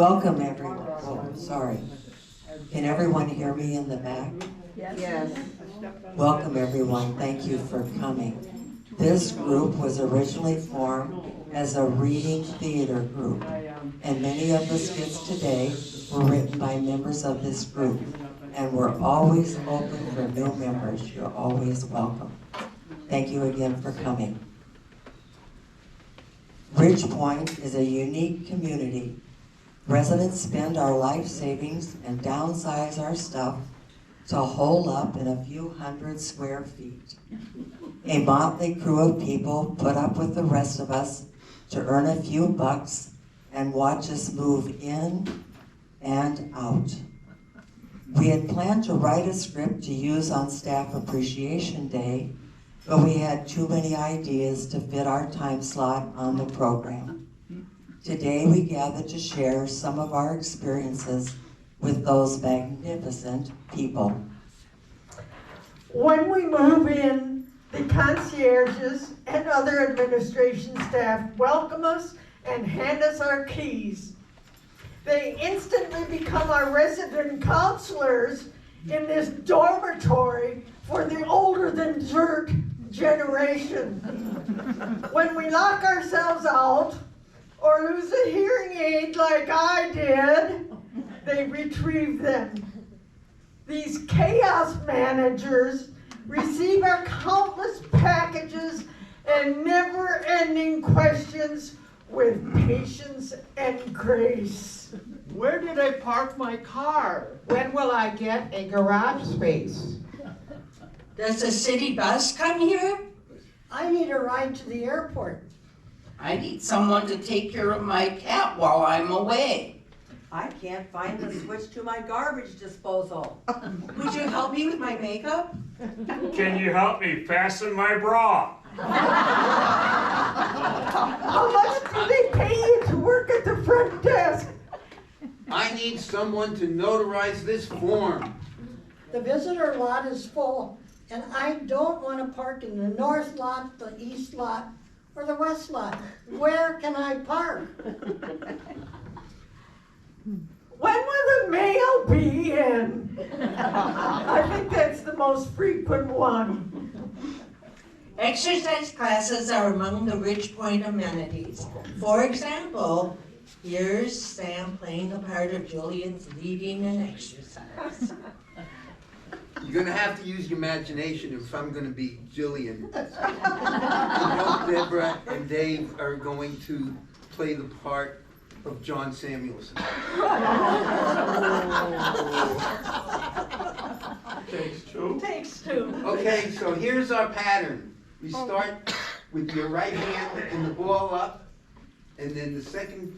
Welcome, everyone. Oh, sorry. Can everyone hear me in the back? Yes. Welcome, everyone. Thank you for coming. This group was originally formed as a reading theater group, and many of the skits today were written by members of this group, and we're always open for new members. You're always welcome. Thank you again for coming. Ridge Point is a unique community. Residents spend our life savings and downsize our stuff to hole up in a few hundred square feet. A motley crew of people put up with the rest of us to earn a few bucks and watch us move in and out. We had planned to write a script to use on Staff Appreciation Day, but we had too many ideas to fit our time slot on the program. Today we gather to share some of our experiences with those magnificent people. When we move in, the concierges and other administration staff welcome us and hand us our keys. They instantly become our resident counselors in this dormitory for the older than dirt generation. When we lock ourselves out or lose a hearing aid like I did, they retrieve them. These chaos managers receive our countless packages and never-ending questions with patience and grace. Where did I park my car? When will I get a garage space? Does the city bus come here? I need a ride to the airport. I need someone to take care of my cat while I'm away. I can't find the switch to my garbage disposal. Would you help me with my makeup? Can you help me fasten my bra? How much do they pay you to work at the front desk? I need someone to notarize this form. The visitor lot is full, and I don't want to park in the north lot, the east lot, or the west lot. Where can I park? When will the mail be in? I think that's the most frequent one. Exercise classes are among the Ridge Point amenities. For example, here's Sam playing the part of Julian's leading an exercise. You're gonna have to use your imagination if I'm gonna be Jillian. I know Deborah and Dave are going to play the part of John Samuelson. Takes two. Takes two. Okay, so here's our pattern. We start with your right hand and the ball up, and then the second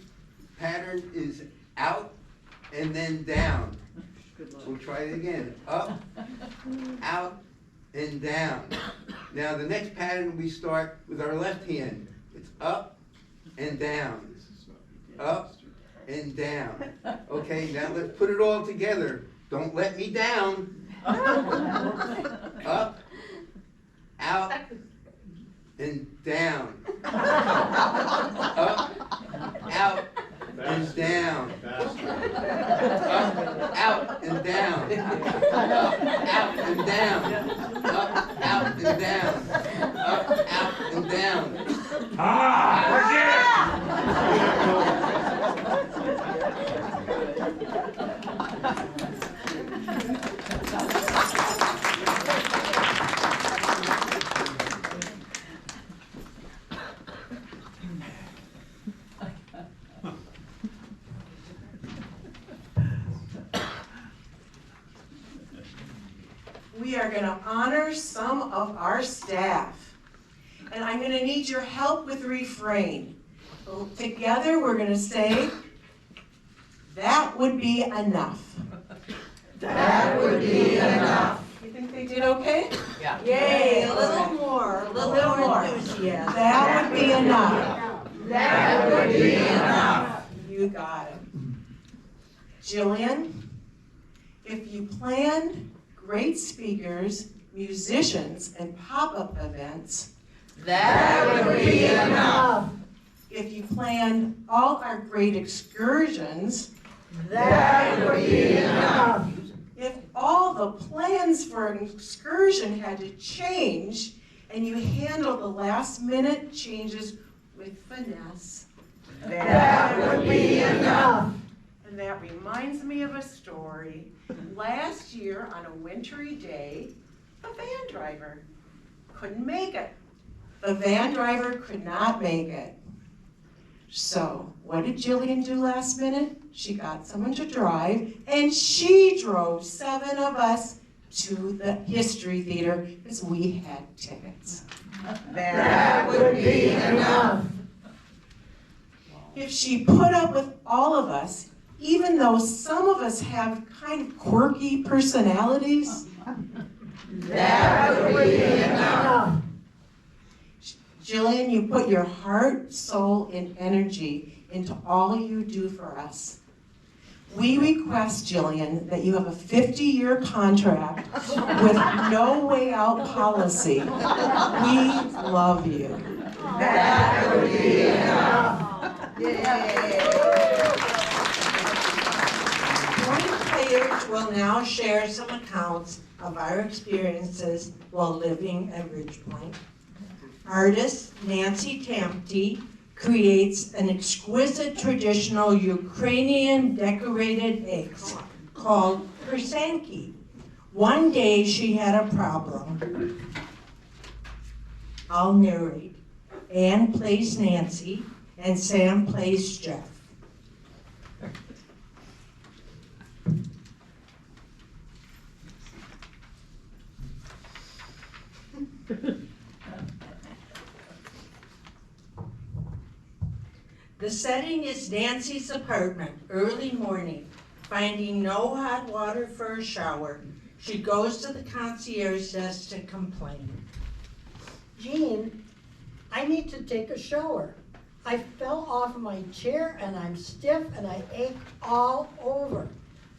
pattern is out and then down. We'll try it again. Up, out, and down. Now the next pattern we start with our left hand. It's up and down. Up and down. Okay, now let's put it all together. Don't let me down. Up, out, and down. Up, out, and down. Up, out, and down. Up, out, and down. Up, out, and down. Up, out, and down. We are going to honor some of our staff. And I'm going to need your help with the refrain. Together we're going to say, that would be enough. That would be enough. You think they did okay? Yeah. Yay, a little more, a little more enthusiasm. That would be enough. That would be enough. You got it. Jillian, if you planned great speakers, musicians, and pop-up events, That would be enough. if you planned all our great excursions, That would be enough. if all the plans for an excursion had to change and you handled the last minute changes with finesse. That would be enough. And that reminds me of a story. Last year on a wintry day, a van driver couldn't make it. The van driver could not make it. So what did Jillian do last minute? She got someone to drive, and she drove 7 of us to the History Theater because we had tickets. That would be enough. If she put up with all of us, even though some of us have kind of quirky personalities, That would be enough. Jillian, you put your heart, soul, and energy into all you do for us. We request, Jillian, that you have a 50-year contract with no way out policy. We love you. That would be enough. PointePlayers will now share some accounts of our experiences while living at Ridgepoint. Artist Nancy Tamty creates an exquisite traditional Ukrainian decorated eggs called persanki. One day she had a problem. I'll narrate. Anne plays Nancy and Sam plays Jeff. The setting is Nancy's apartment, early morning. Finding no hot water for a shower, she goes to the concierge desk to complain. Jean, I need to take a shower. I fell off my chair and I'm stiff and I ache all over.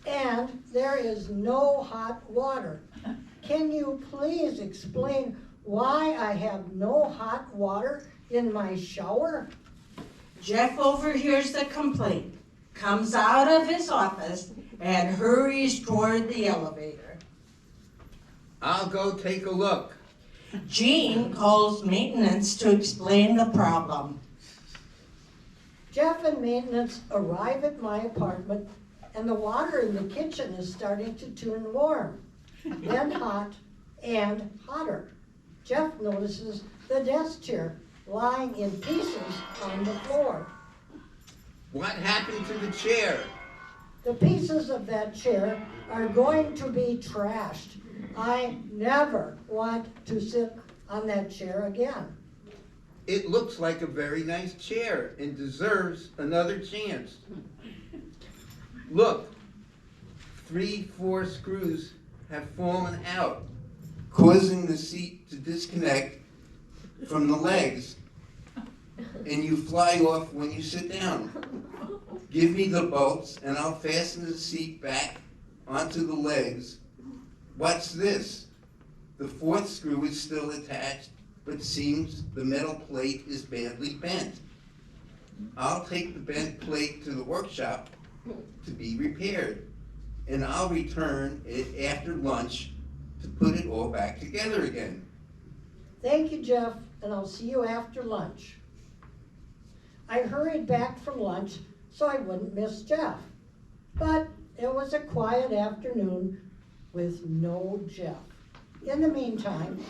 And there is no hot water. Can you please explain why I have no hot water in my shower? Jeff overhears the complaint, comes out of his office, and hurries toward the elevator. I'll go take a look. Jean calls maintenance to explain the problem. Jeff and maintenance arrive at my apartment and the water in the kitchen is starting to turn warm, then hot and hotter. Jeff notices the desk chair lying in pieces on the floor. What happened to the chair? The pieces of that chair are going to be trashed. I never want to sit on that chair again. It looks like a very nice chair and deserves another chance. Look, 3-4 screws have fallen out, causing the seat to disconnect from the legs, and you fly off when you sit down. Give me the bolts and I'll fasten the seat back onto the legs. What's this? The 4th screw is still attached, but seems the metal plate is badly bent. I'll take the bent plate to the workshop to be repaired, and I'll return it after lunch to put it all back together again. Thank you, Jeff, and I'll see you after lunch. I hurried back from lunch so I wouldn't miss Jeff. But it was a quiet afternoon with no Jeff. In the meantime,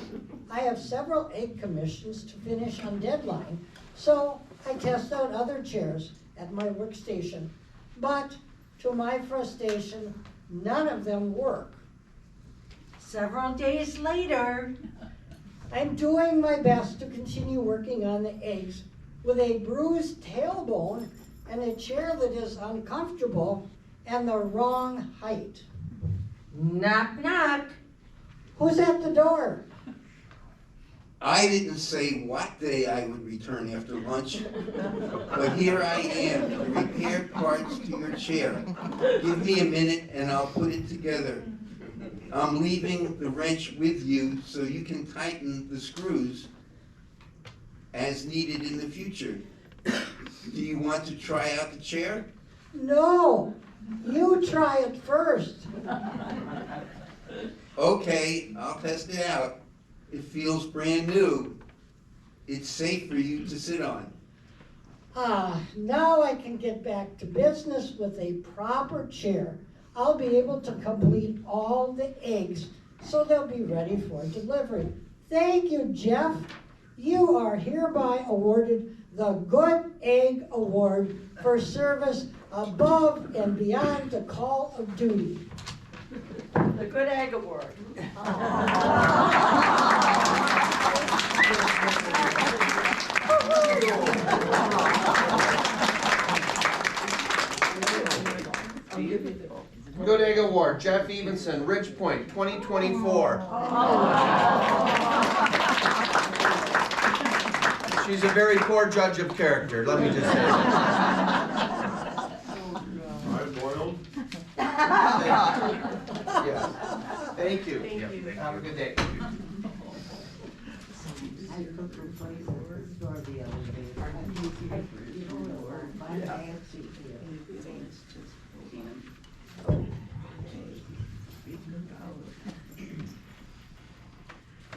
I have several egg commissions to finish on deadline, so I test out other chairs at my workstation. But to my frustration, none of them work. Several days later, I'm doing my best to continue working on the eggs with a bruised tailbone and a chair that is uncomfortable and the wrong height. knock, knock. Who's at the door? I didn't say what day I would return after lunch, but here I am, the repaired parts to your chair. Give me a minute and I'll put it together. I'm leaving the wrench with you so you can tighten the screws as needed in the future. Do you want to try out the chair? No, you try it first. Okay, I'll test it out. It feels brand new. It's safe for you to sit on. Now I can get back to business with a proper chair. I'll be able to complete all the eggs so they'll be ready for delivery. Thank you, Jeff. You are hereby awarded the Good Egg Award for service above and beyond the call of duty. The Good Egg Award. Good Egg Award, Jeff Evenson, Ridge Point, 2024. She's a very poor judge of character, let me just say that. I'm boiled. Yes. Thank you. Thank you. Have a good day.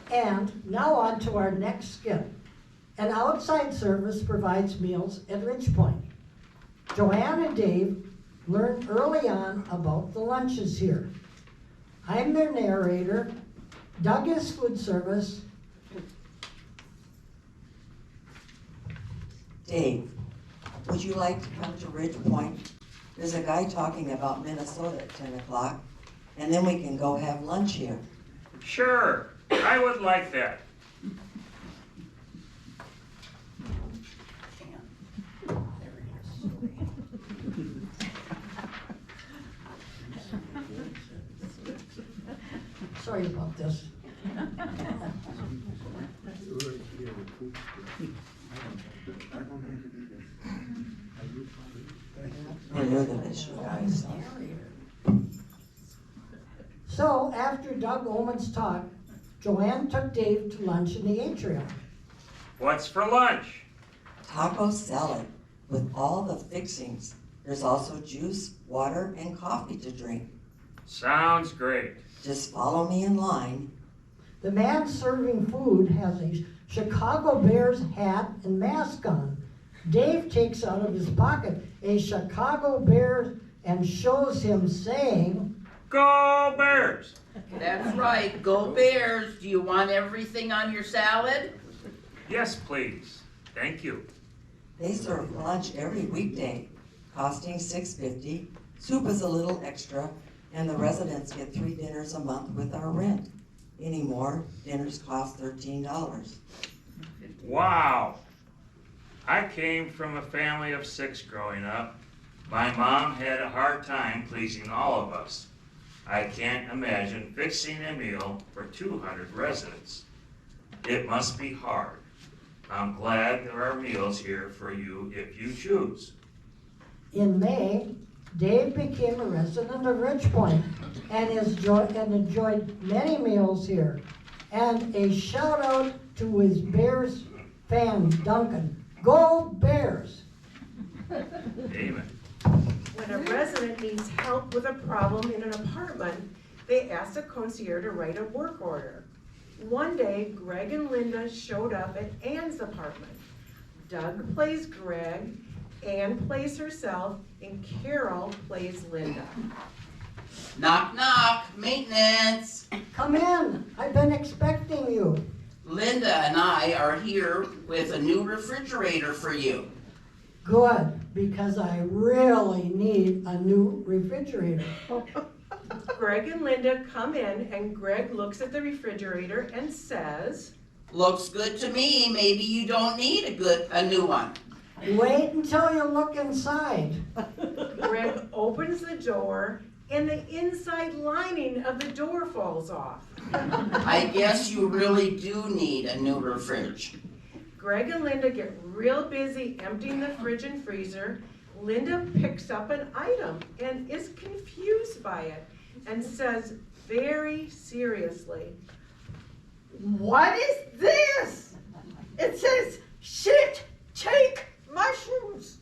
And now on to our next skip. An outside service provides meals at Ridge Point. Joanne and Dave learned early on about the lunches here. I'm their narrator. Doug is food service. Dave, would you like to come to Ridge Point? There's a guy talking about Minnesota at 10 o'clock, and then we can go have lunch here. Sure, I would like that. Sorry about this. I knew that it's you guys. So after Doug Omen's talk, Joanne took Dave to lunch in the atrium. What's for lunch? Taco salad with all the fixings. There's also juice, water, and coffee to drink. Sounds great. Just follow me in line. The man serving food has a Chicago Bears hat and mask on. Dave takes out of his pocket a Chicago Bears and shows him saying, Go Bears! That's right, go Bears. Do you want everything on your salad? Yes, please. Thank you. They serve lunch every weekday, costing $6.50. Soup is a little extra, and the residents get 3 dinners a month with our rent. Anymore, dinners cost $13. Wow. I came from a family of 6 growing up. My mom had a hard time pleasing all of us. I can't imagine fixing a meal for 200 residents. It must be hard. I'm glad there are meals here for you if you choose. in May, Dave became a resident of Ridge Point and enjoyed many meals here. And a shout out to his Bears fan, Duncan. Go Bears! Amen. When a resident needs help with a problem in an apartment, they ask the concierge to write a work order. One day, Greg and Linda showed up at Ann's apartment. Doug plays Greg, Ann plays herself, and Carol plays Linda. Knock, knock, maintenance. Come in, I've been expecting you. Linda and I are here with a new refrigerator for you. Good, because I really need a new refrigerator. Greg and Linda come in, and Greg looks at the refrigerator and says, Looks good to me. Maybe you don't need a new one. Wait until you look inside. Greg opens the door, and the inside lining of the door falls off. I guess you really do need a new fridge. Greg and Linda get real busy emptying the fridge and freezer. Linda picks up an item and is confused by it and says very seriously, What is this? It says, shit, take mushrooms.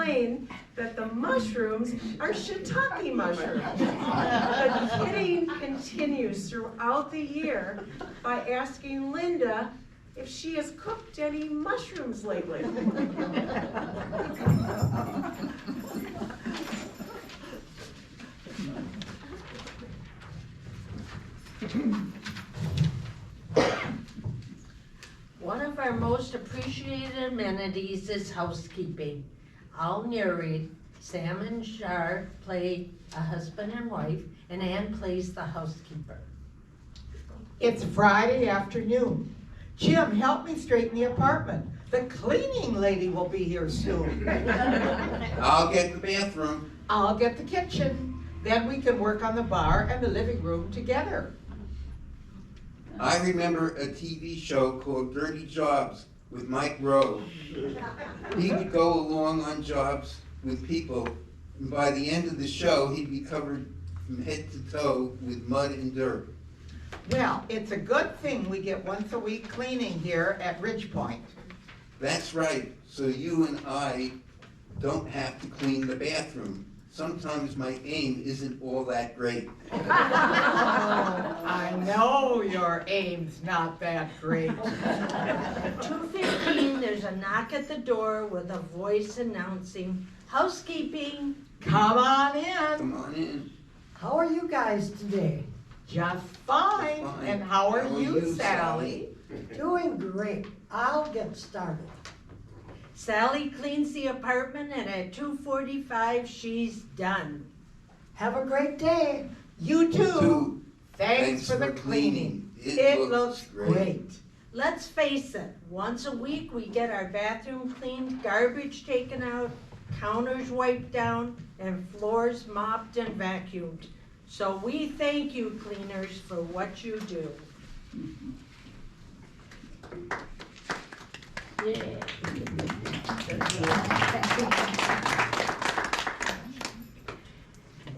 explain that the mushrooms are shiitake mushrooms. The kidding continues throughout the year by asking Linda if she has cooked any mushrooms lately. One of our most appreciated amenities is housekeeping. I'll narrate. Sam and Shar play a husband and wife, and Ann plays the housekeeper. It's Friday afternoon. Jim, help me straighten the apartment. The cleaning lady will be here soon. I'll get the bathroom. I'll get the kitchen. Then we can work on the bar and the living room together. I remember a TV show called Dirty Jobs with Mike Rowe. He would go along on jobs with people, and by the end of the show, he'd be covered from head to toe with mud and dirt. Well, it's a good thing we get once a week cleaning here at Ridgepoint. That's right, so you and I don't have to clean the bathroom. Sometimes my aim isn't all that great. I know your aim's not that great. At 2:15, there's a knock at the door with a voice announcing, "Housekeeping." Come on in. Come on in. How are you guys today? Just fine. Fine. And how are you, Sally? Doing great. I'll get started. Sally cleans the apartment, and at 2:45, she's done. Have a great day. You too. Two. Thanks for the cleaning. It It looks looks great. Let's face it, once a week we get our bathroom cleaned, garbage taken out, counters wiped down, and floors mopped and vacuumed. So we thank you, cleaners, for what you do. Yeah.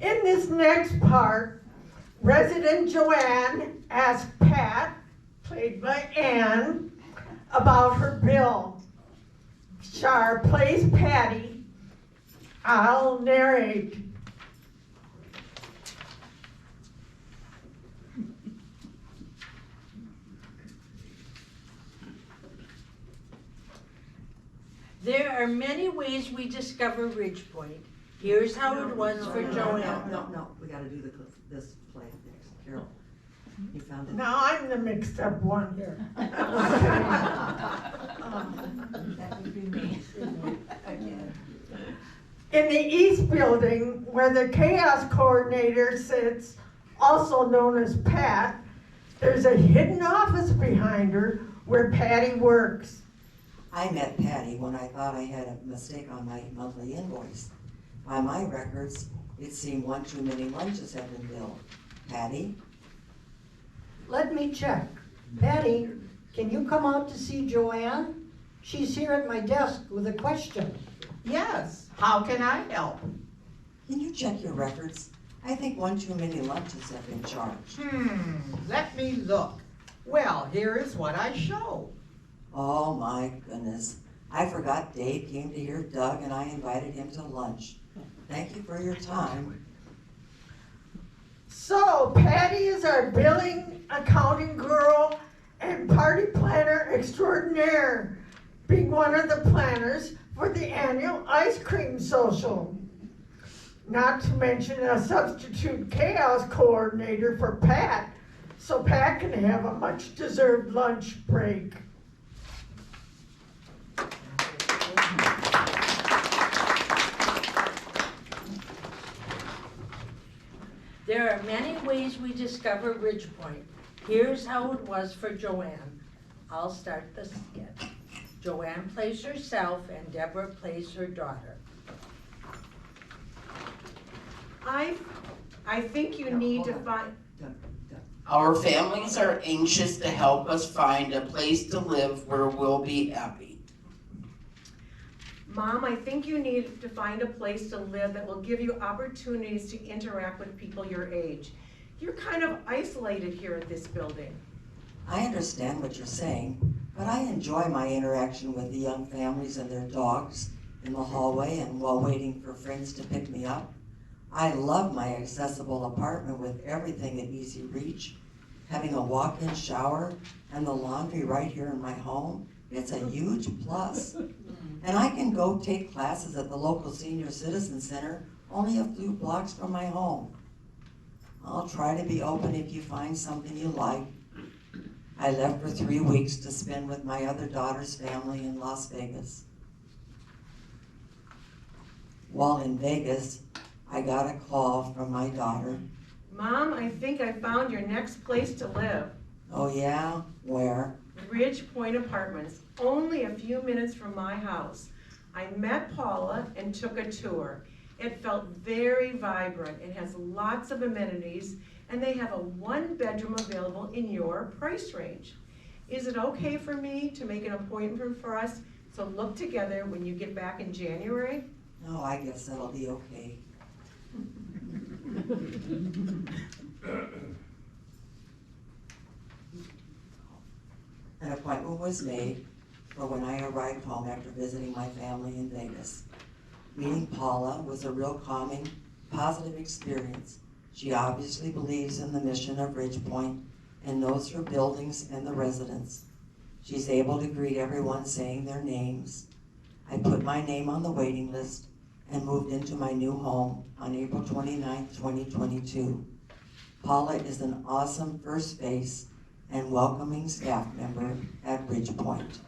In this next part, resident Joanne asked Pat, played by Ann, about her bill. Shar plays Patty. I'll narrate. There are many ways we discover Ridgepoint. Here's how it was for Joanne. No, we gotta do this play next. Carol, you found it? Now I'm the mixed up one here. That would be me. In the East Building, where the chaos coordinator sits, also known as Pat, there's a hidden office behind her where Patty works. I met Patty when I thought I had a mistake on my monthly invoice. By my records, it seemed one too many lunches had been billed. Patty? Let me check. Patty, can you come out to see Joanne? She's here at my desk with a question. Yes, how can I help? Can you check your records? I think one too many lunches have been charged. Let me look. Well, here is what I show. Oh my goodness. I forgot Dave came to hear Doug and I invited him to lunch. Thank you for your time. So Patty is our billing, accounting girl, and party planner extraordinaire, being one of the planners for the annual ice cream social. Not to mention a substitute chaos coordinator for Pat, so Pat can have a much deserved lunch break. There are many ways we discover Ridgepoint. Here's how it was for Joanne. I'll start the sketch. Joanne plays herself and Deborah plays her daughter. I think you need to find, Our families are anxious to help us find a place to live where we'll be happy. Mom, I think you need to find a place to live that will give you opportunities to interact with people your age. You're kind of isolated here at this building. I understand what you're saying, but I enjoy my interaction with the young families and their dogs, in the hallway and while waiting for friends to pick me up. I love my accessible apartment with everything at easy reach. Having a walk-in shower and the laundry right here in my home, it's a huge plus. And I can go take classes at the local senior citizen center only a few blocks from my home. I'll try to be open if you find something you like. I left for 3 weeks to spend with my other daughter's family in Las Vegas. While in Vegas, I got a call from my daughter. Mom, I think I found your next place to live. Oh yeah? Where? Ridge Point Apartments, only a few minutes from my house. I met Paula and took a tour. It felt very vibrant. It has lots of amenities, and they have a 1-bedroom available in your price range. Is it okay for me to make an appointment for us to look together when you get back in January? Oh, I guess that'll be okay. An appointment was made for when I arrived home after visiting my family in Vegas. Meeting Paula was a real calming, positive experience. She obviously believes in the mission of Ridge Point and knows her buildings and the residents. She's able to greet everyone saying their names. I put my name on the waiting list and moved into my new home on April 29, 2022. Paula is an awesome first face and welcoming staff member at Ridge Point.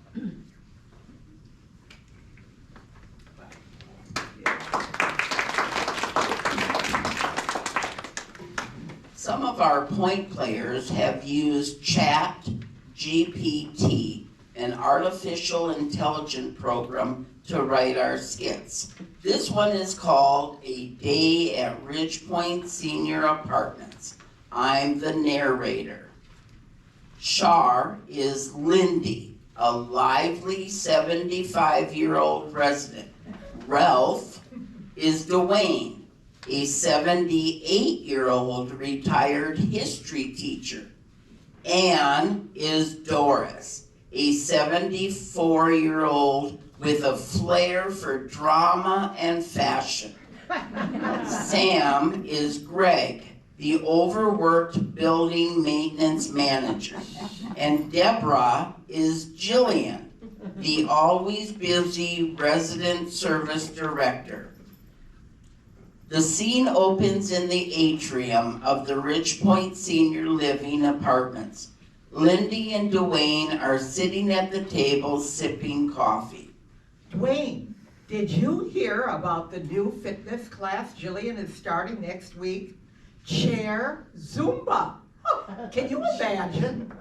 Some of our Point players have used Chat GPT, an artificial intelligence program, to write our skits. This one is called A Day at Ridge Point Senior Apartments. I'm the narrator. Char is Lindy, a lively 75-year-old resident. Ralph is Dwayne, a 78-year-old retired history teacher. Anne is Doris, a 74-year-old with a flair for drama and fashion. Sam is Greg, the overworked building maintenance manager. And Deborah is Jillian, the always busy resident service director. The scene opens in the atrium of the Ridge Point Senior Living Apartments. Lindy and Dwayne are sitting at the table sipping coffee. Dwayne, did you hear about the new fitness class Jillian is starting next week? Chair Zumba. Can you imagine?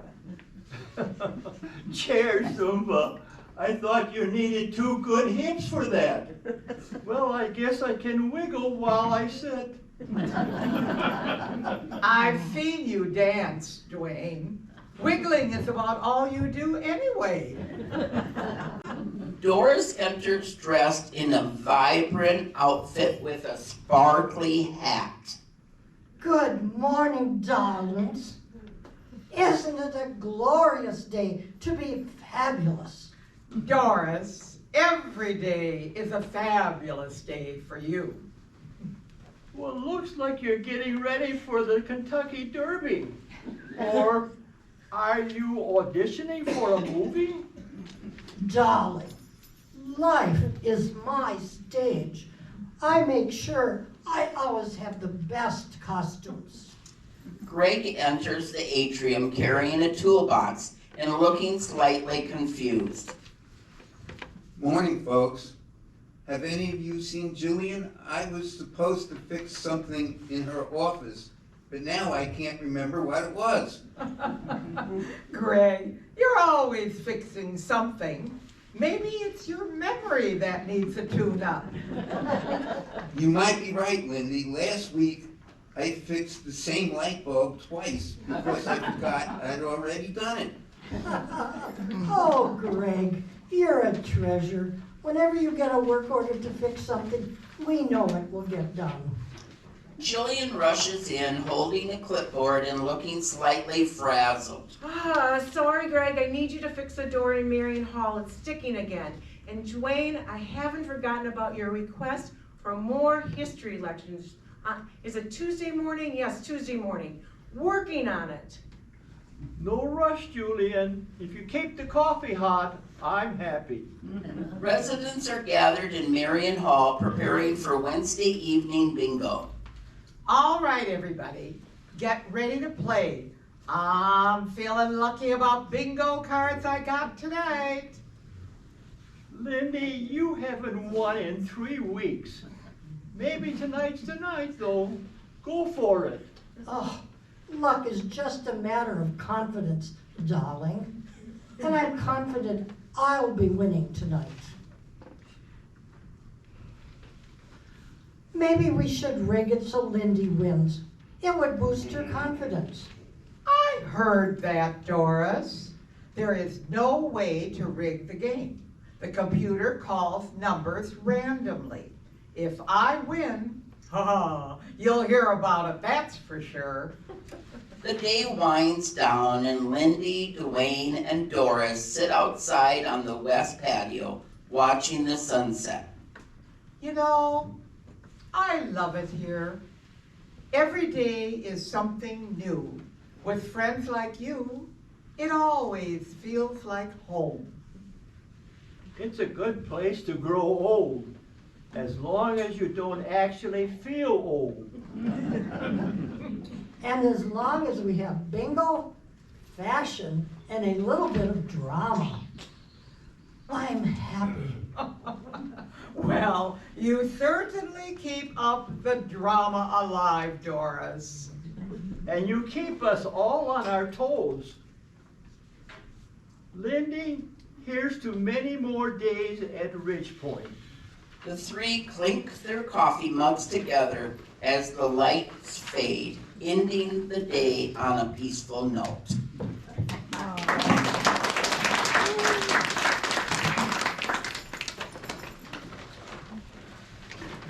Chair Zumba. I thought you needed 2 good hips for that. Well, I guess I can wiggle while I sit. I've seen you dance, Dwayne. Wiggling is about all you do anyway. Doris enters dressed in a vibrant outfit with a sparkly hat. Good morning, darlings. Isn't it a glorious day to be fabulous? Doris, every day is a fabulous day for you. Well, looks like you're getting ready for the Kentucky Derby. Or are you auditioning for a movie? Darling, life is my stage. I make sure I always have the best costumes. Greg enters the atrium carrying a toolbox and looking slightly confused. Morning, folks. Have any of you seen Jillian? I was supposed to fix something in her office, but now I can't remember what it was. Greg, you're always fixing something. Maybe it's your memory that needs a tune-up. You might be right, Lindy. Last week, I fixed the same light bulb twice because I forgot I'd already done it. Oh, Greg, you're a treasure. Whenever you get a work order to fix something, we know it will get done. Jillian rushes in, holding a clipboard and looking slightly frazzled. Sorry, Greg, I need you to fix the door in Marion Hall. It's sticking again. And Dwayne, I haven't forgotten about your request for more history lectures. Is it Tuesday morning? Yes, Tuesday morning. Working on it. No rush, Julian. If you keep the coffee hot, I'm happy. Residents are gathered in Marion Hall preparing for Wednesday evening bingo. All right, everybody, get ready to play. I'm feeling lucky about bingo cards I got tonight. Lindy, you haven't won in 3 weeks. Maybe tonight's the night, though. Go for it. Oh, luck is just a matter of confidence, darling. And I'm confident I'll be winning tonight. Maybe we should rig it so Lindy wins. It would boost her confidence. I heard that, Doris. There is no way to rig the game. The computer calls numbers randomly. If I win, you'll hear about it, that's for sure. The day winds down and Lindy, Dwayne, and Doris sit outside on the west patio watching the sunset. You know, I love it here. Every day is something new. With friends like you, it always feels like home. It's a good place to grow old, as long as you don't actually feel old. And as long as we have bingo, fashion, and a little bit of drama, I'm happy. Well, you certainly keep up the drama alive, Doris. And you keep us all on our toes. Lindy, here's to many more days at Ridgepoint. The three clink their coffee mugs together as the lights fade, ending the day on a peaceful note.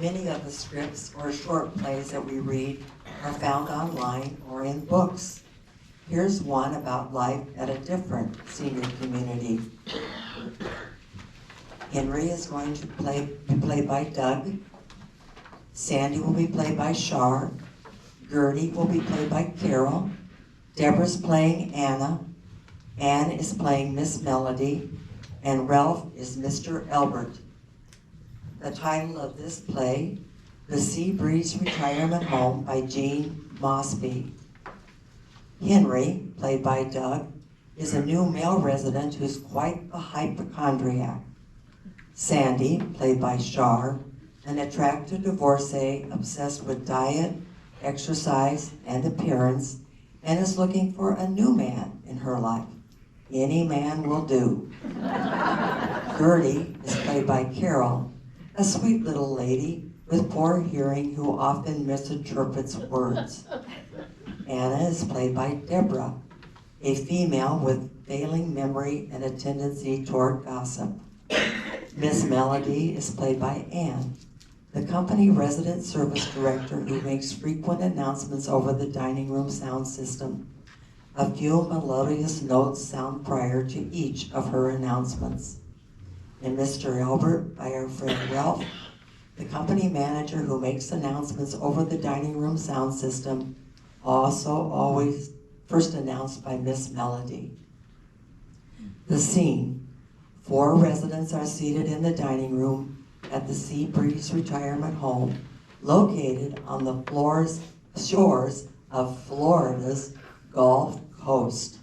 Many of the scripts or short plays that we read are found online or in books. Here's one about life at a different senior community. Henry is going to be played by Doug. Sandy will be played by Shar. Gertie will be played by Carol. Deborah's playing Anna. Anne is playing Miss Melody. And Ralph is Mr. Albert. The title of this play, The Sea Breeze Retirement Home by Jean Mosby. Henry, played by Doug, is a new male resident who's quite a hypochondriac. Sandy, played by Shar, an attractive divorcee obsessed with diet, exercise, and appearance, and is looking for a new man in her life. Any man will do. Gertie is played by Carol, a sweet little lady with poor hearing who often misinterprets words. Anna is played by Deborah, a female with failing memory and a tendency toward gossip. Miss Melody is played by Anne, the company resident service director who makes frequent announcements over the dining room sound system. A few melodious notes sound prior to each of her announcements. And Mr. Albert by our friend Ralph, the company manager who makes announcements over the dining room sound system, also always first announced by Miss Melody. The scene: 4 residents are seated in the dining room at the Sea Breeze Retirement Home, located on the shores of Florida's Gulf Coast.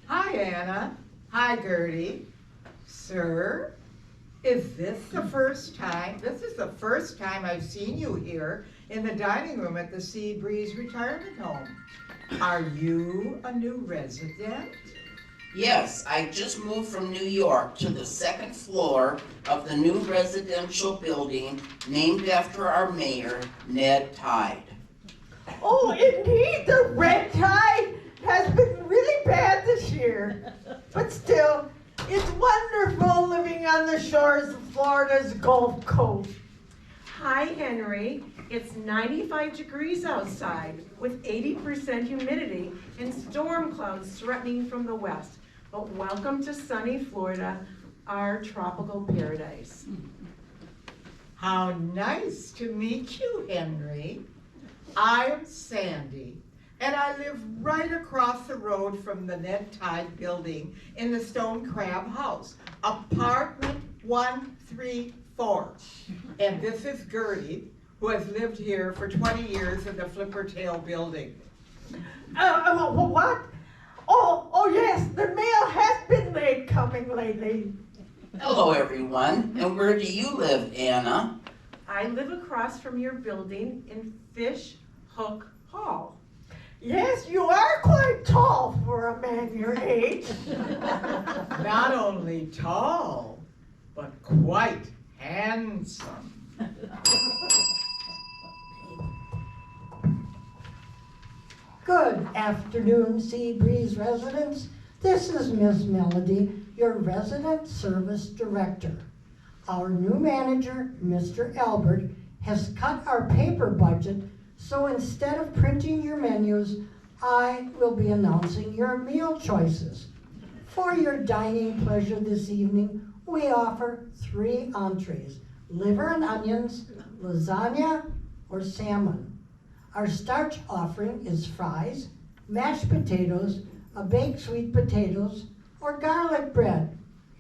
Hi, Anna. Hi, Gertie. Sir, is this the first time? This is the first time I've seen you here in the dining room at the Sea Breeze Retirement Home. Are you a new resident? Yes, I just moved from New York to the 2nd floor of the new residential building named after our mayor, Ned Tide. Oh, indeed, the red tide has been really bad this year. But still, it's wonderful living on the shores of Florida's Gulf Coast. Hi, Henry. It's 95 degrees outside with 80% humidity and storm clouds threatening from the west. But welcome to sunny Florida. our tropical paradise. How nice to meet you, Henry. I'm Sandy, and I live right across the road from the Ned Tide building in the Stone Crab House, apartment 134. And this is Gertie, who has lived here for 20 years in the Flipper Tail building. What? Oh yes, the mail has been late coming lately. Hello, everyone. And where do you live, Anna? I live across from your building in Fish Hook Hall. Yes, you are quite tall for a man your age. Not only tall, but quite handsome. Good afternoon, Sea Breeze residents. This is Miss Melody, your resident service director. Our new manager, Mr. Albert, has cut our paper budget, so instead of printing your menus, I will be announcing your meal choices. For your dining pleasure this evening, we offer 3 entrees: liver and onions, lasagna, or salmon. Our starch offering is fries, mashed potatoes, a baked sweet potatoes, or garlic bread.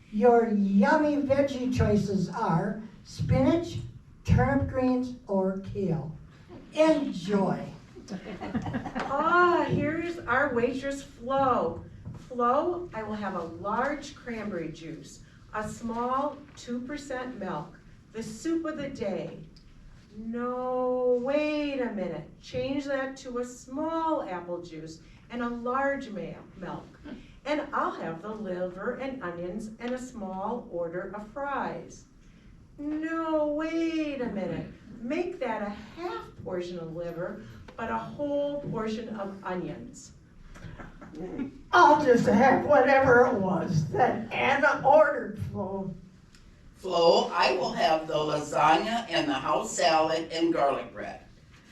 Your yummy veggie choices are spinach, turnip greens, or kale. Enjoy. Here's our waitress, Flo. Flo, I will have a large cranberry juice, a small 2% milk, the soup of the day. No, wait a minute. Change that to a small apple juice and a large milk. And I'll have the liver and onions and a small order of fries. No, wait a minute. Make that a half portion of liver, but a whole portion of onions. I'll just have whatever it was that Anna ordered, Flo. Flo, I will have the lasagna and the house salad and garlic bread.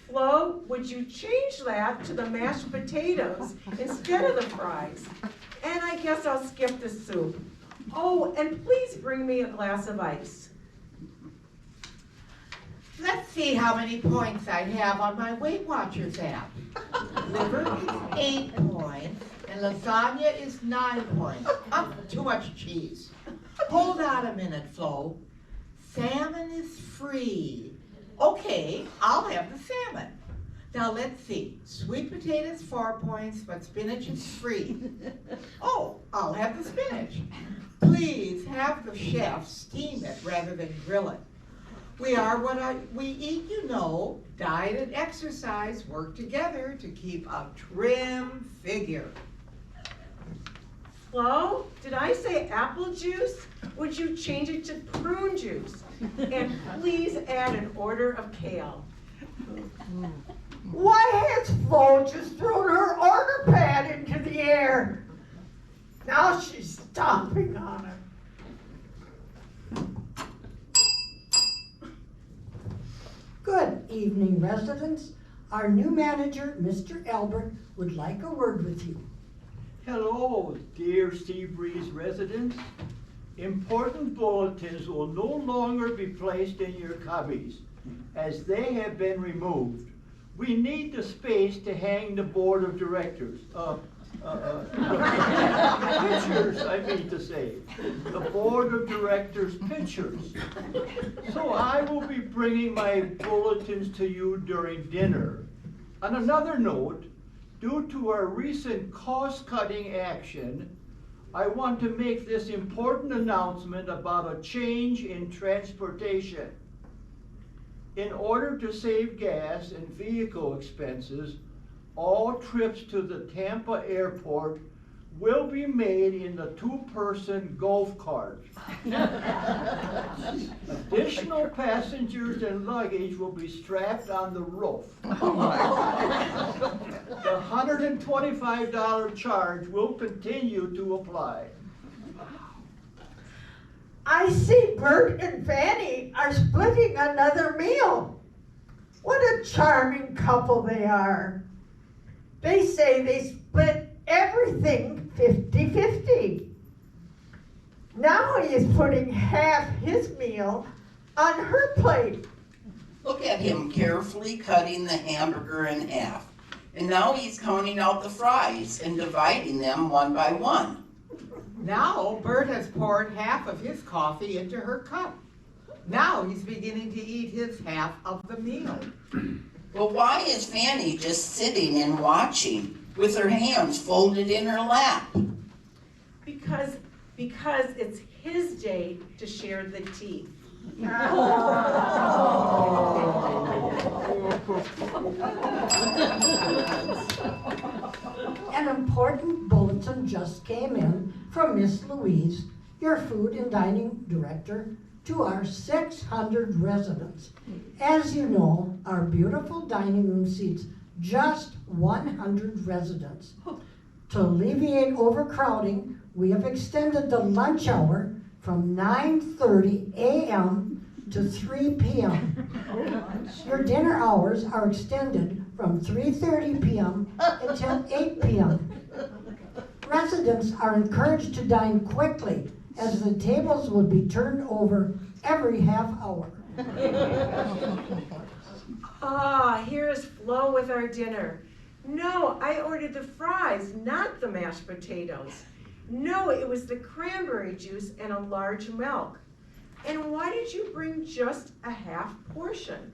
Flo, would you change that to the mashed potatoes instead of the fries? And I guess I'll skip the soup. Oh, and please bring me a glass of ice. Let's see how many points I have on my Weight Watchers app. Liver is 8 points, and lasagna is 9 points. Too much cheese. Hold on a minute, Flo. Salmon is free. Okay, I'll have the salmon. Now let's see. Sweet potatoes 4 points, but spinach is free. Oh, I'll have the spinach. Please have the chef steam it rather than grill it. We are what we eat, you know. Diet and exercise work together to keep a trim figure. Flo, did I say apple juice? Would you change it to prune juice? And please add an order of kale. Why has Flo just thrown her order pad into the air? Now she's stomping on it. Good evening, residents. Our new manager, Mr. Albert, would like a word with you. Hello, dear Sea Breeze residents. Important bulletins will no longer be placed in your cubbies, as they have been removed. We need the space to hang the board of directors. Pictures, I mean to say. The board of directors pictures. So I will be bringing my bulletins to you during dinner. On another note, due to our recent cost-cutting action, I want to make this important announcement about a change in transportation. In order to save gas and vehicle expenses, all trips to the Tampa airport will be made in the 2-person golf cart. Additional passengers and luggage will be strapped on the roof. The $125 charge will continue to apply. I see Bert and Fanny are splitting another meal. What a charming couple they are. They say they split everything 50-50. Now he is putting half his meal on her plate. Look at him carefully cutting the hamburger in half. And now he's counting out the fries and dividing them one by one. Now Bert has poured half of his coffee into her cup. Now he's beginning to eat his half of the meal. But why is Fanny just sitting and watching with her hands folded in her lap? Because it's his day to share the tea. An important bulletin just came in from Miss Louise, your food and dining director, to our 600 residents. As you know, our beautiful dining room seats just 100 residents. To alleviate overcrowding, we have extended the lunch hour from 9:30 a.m. to 3 p.m. Your dinner hours are extended from 3:30 p.m. until 8 p.m. Residents are encouraged to dine quickly, as the tables will be turned over every half hour. Ah, here's Flo with our dinner. No, I ordered the fries, not the mashed potatoes. No, it was the cranberry juice and a large milk. And why did you bring just a half portion?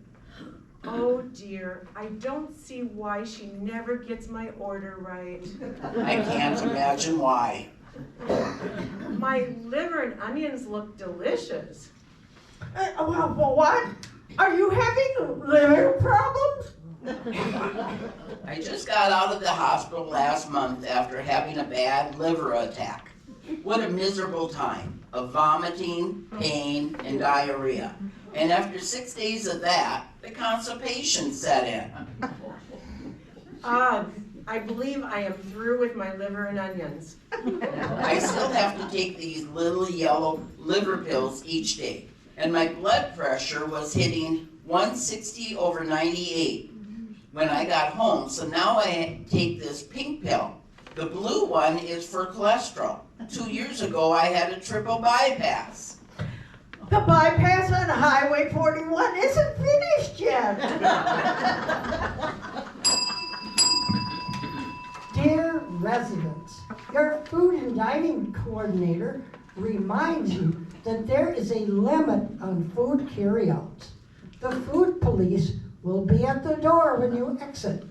Oh dear, I don't see why she never gets my order right. I can't imagine why. My liver and onions look delicious. Well, what? Are you having liver problems? I just got out of the hospital last month after having a bad liver attack. What a miserable time of vomiting, pain, and diarrhea. And after 6 days of that, the constipation set in. I believe I am through with my liver and onions. I still have to take these little yellow liver pills each day. And my blood pressure was hitting 160/98 when I got home. So now I take this pink pill. The blue one is for cholesterol. 2 years ago, I had a triple bypass. The bypass on Highway 41 isn't finished yet. Dear residents, your food and dining coordinator reminds you that there is a limit on food carryouts. The food police will be at the door when you exit.